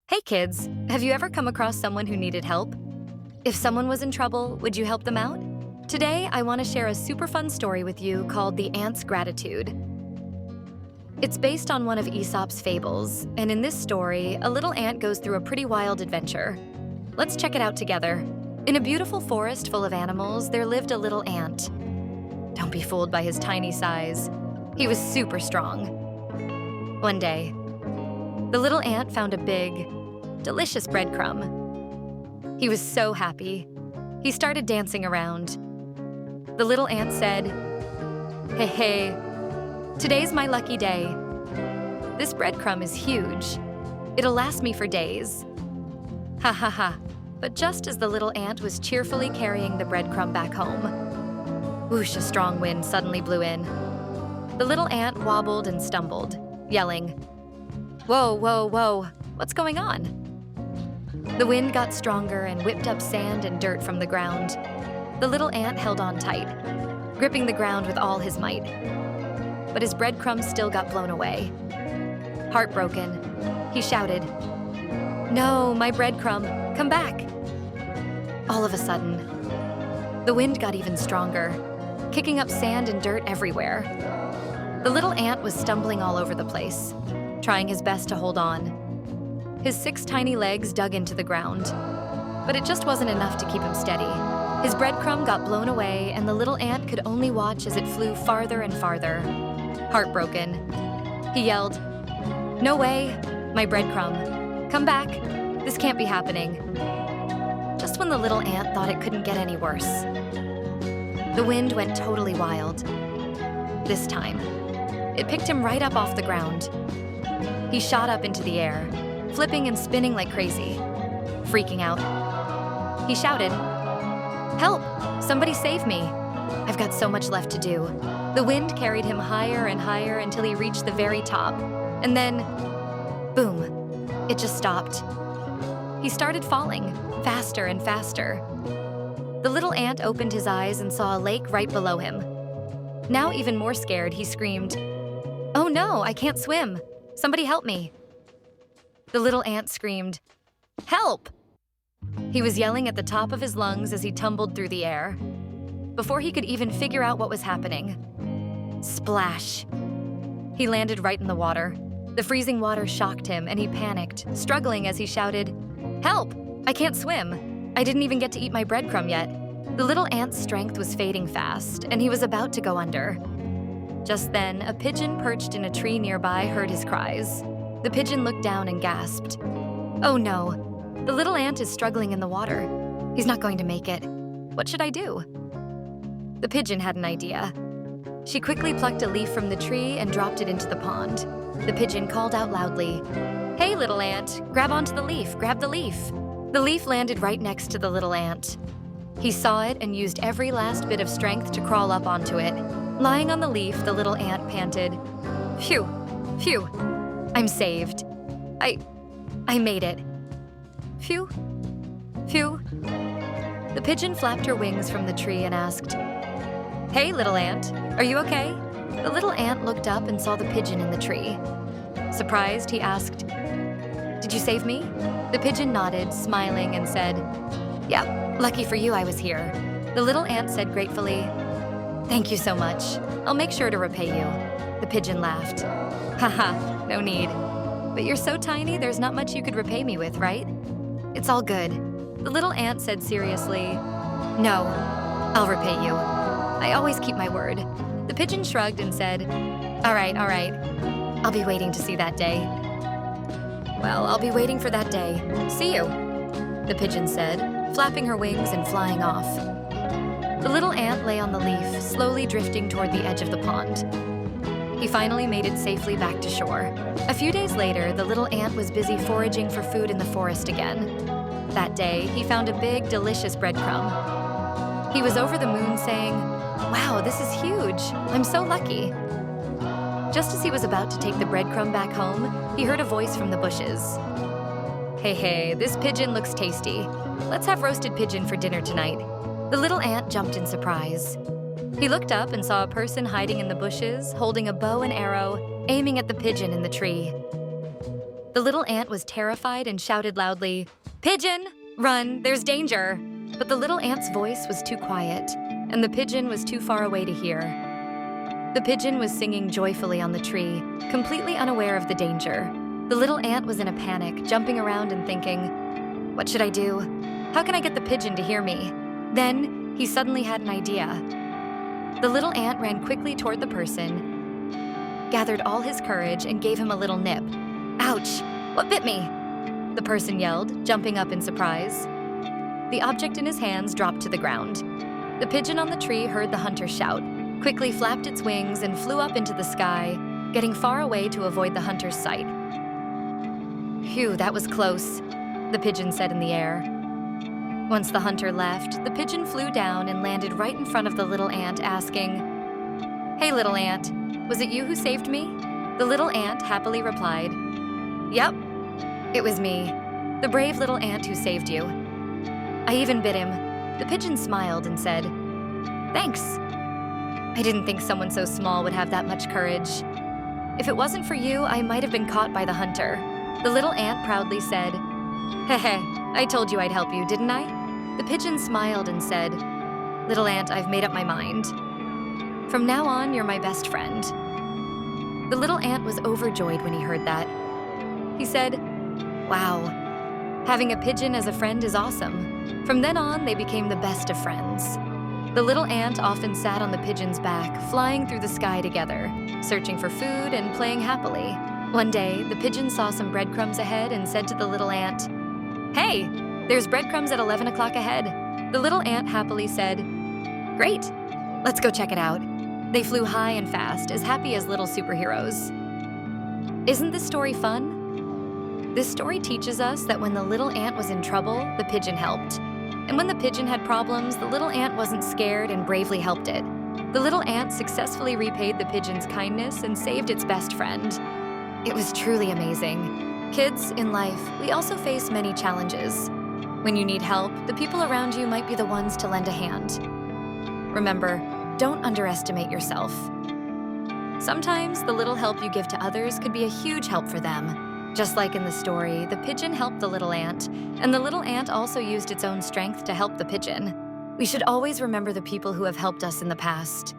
Hey kids, have you ever come across someone who needed help? If someone was in trouble, would you help them out? Today, I want to share a super fun story with you called The Ant's Gratitude. It's based on one of Aesop's fables, and in this story, a little ant goes through a pretty wild adventure. Let's check it out together. In a beautiful forest full of animals, there lived a little ant. Don't be fooled by his tiny size. He was super strong. One day, the little ant found a big, delicious breadcrumb. He was so happy. He started dancing around. The little ant said, "Hey, hey, today's my lucky day. This breadcrumb is huge. It'll last me for days." Ha ha ha. But just as the little ant was cheerfully carrying the breadcrumb back home, whoosh, a strong wind suddenly blew in. The little ant wobbled and stumbled, yelling, "Whoa, whoa, whoa, what's going on?" The wind got stronger and whipped up sand and dirt from the ground. The little ant held on tight, gripping the ground with all his might. But his breadcrumbs still got blown away. Heartbroken, he shouted, "No, my breadcrumb, come back!" All of a sudden, the wind got even stronger, kicking up sand and dirt everywhere. The little ant was stumbling all over the place, trying his best to hold on. His 6 tiny legs dug into the ground, but it just wasn't enough to keep him steady. His breadcrumb got blown away, and the little ant could only watch as it flew farther and farther. Heartbroken, he yelled, "No way, my breadcrumb. Come back. This can't be happening." Just when the little ant thought it couldn't get any worse, the wind went totally wild. This time, it picked him right up off the ground. He shot up into the air, flipping and spinning like crazy. Freaking out, he shouted, "Help! Somebody save me! I've got so much left to do." The wind carried him higher and higher until he reached the very top. And then, boom, it just stopped. He started falling, faster and faster. The little ant opened his eyes and saw a lake right below him. Now even more scared, he screamed, "Oh no, I can't swim! Somebody help me!" The little ant screamed, "Help!" He was yelling at the top of his lungs as he tumbled through the air. Before he could even figure out what was happening, splash! He landed right in the water. The freezing water shocked him and he panicked, struggling as he shouted, "Help! I can't swim! I didn't even get to eat my breadcrumb yet." The little ant's strength was fading fast, and he was about to go under. Just then, a pigeon perched in a tree nearby heard his cries. The pigeon looked down and gasped, "Oh no, the little ant is struggling in the water. He's not going to make it. What should I do?" The pigeon had an idea. She quickly plucked a leaf from the tree and dropped it into the pond. The pigeon called out loudly, "Hey, little ant, grab onto the leaf, grab the leaf." The leaf landed right next to the little ant. He saw it and used every last bit of strength to crawl up onto it. Lying on the leaf, the little ant panted, "Phew, phew, I'm saved. I made it. Phew, phew." The pigeon flapped her wings from the tree and asked, "Hey, little ant, are you okay?" The little ant looked up and saw the pigeon in the tree. Surprised, he asked, "Did you save me?" The pigeon nodded, smiling, and said, "Yeah, lucky for you I was here." The little ant said gratefully, "Thank you so much. I'll make sure to repay you." The pigeon laughed. "Haha, no need. But you're so tiny there's not much you could repay me with, right?" "It's all good." The little ant said seriously, "No, I'll repay you. I always keep my word." The pigeon shrugged and said, all right. I'll be waiting to see that day." "Well, I'll be waiting for that day. See you," the pigeon said, flapping her wings and flying off. The little ant lay on the leaf, slowly drifting toward the edge of the pond. He finally made it safely back to shore. A few days later, the little ant was busy foraging for food in the forest again. That day, he found a big, delicious breadcrumb. He was over the moon saying, "Wow, this is huge. I'm so lucky." Just as he was about to take the breadcrumb back home, he heard a voice from the bushes. "Hey, hey, this pigeon looks tasty. Let's have roasted pigeon for dinner tonight." The little ant jumped in surprise. He looked up and saw a person hiding in the bushes, holding a bow and arrow, aiming at the pigeon in the tree. The little ant was terrified and shouted loudly, "Pigeon, run, there's danger!" But the little ant's voice was too quiet, and the pigeon was too far away to hear. The pigeon was singing joyfully on the tree, completely unaware of the danger. The little ant was in a panic, jumping around and thinking, "What should I do? How can I get the pigeon to hear me?" Then he suddenly had an idea. The little ant ran quickly toward the person, gathered all his courage, and gave him a little nip. "Ouch! What bit me?" the person yelled, jumping up in surprise. The object in his hands dropped to the ground. The pigeon on the tree heard the hunter shout, quickly flapped its wings, and flew up into the sky, getting far away to avoid the hunter's sight. "Phew, that was close," the pigeon said in the air. Once the hunter left, the pigeon flew down and landed right in front of the little ant, asking, "Hey, little ant, was it you who saved me?" The little ant happily replied, "Yep, it was me, the brave little ant who saved you. I even bit him." The pigeon smiled and said, "Thanks. I didn't think someone so small would have that much courage. If it wasn't for you, I might have been caught by the hunter." The little ant proudly said, "Heh, I told you I'd help you, didn't I?" The pigeon smiled and said, "Little ant, I've made up my mind. From now on, you're my best friend." The little ant was overjoyed when he heard that. He said, "Wow, having a pigeon as a friend is awesome." From then on, they became the best of friends. The little ant often sat on the pigeon's back, flying through the sky together, searching for food and playing happily. One day, the pigeon saw some breadcrumbs ahead and said to the little ant, "Hey, there's breadcrumbs at 11 o'clock ahead." The little ant happily said, "Great, let's go check it out." They flew high and fast, as happy as little superheroes. Isn't this story fun? This story teaches us that when the little ant was in trouble, the pigeon helped. And when the pigeon had problems, the little ant wasn't scared and bravely helped it. The little ant successfully repaid the pigeon's kindness and saved its best friend. It was truly amazing. Kids, in life, we also face many challenges. When you need help, the people around you might be the ones to lend a hand. Remember, don't underestimate yourself. Sometimes the little help you give to others could be a huge help for them. Just like in the story, the pigeon helped the little ant, and the little ant also used its own strength to help the pigeon. We should always remember the people who have helped us in the past.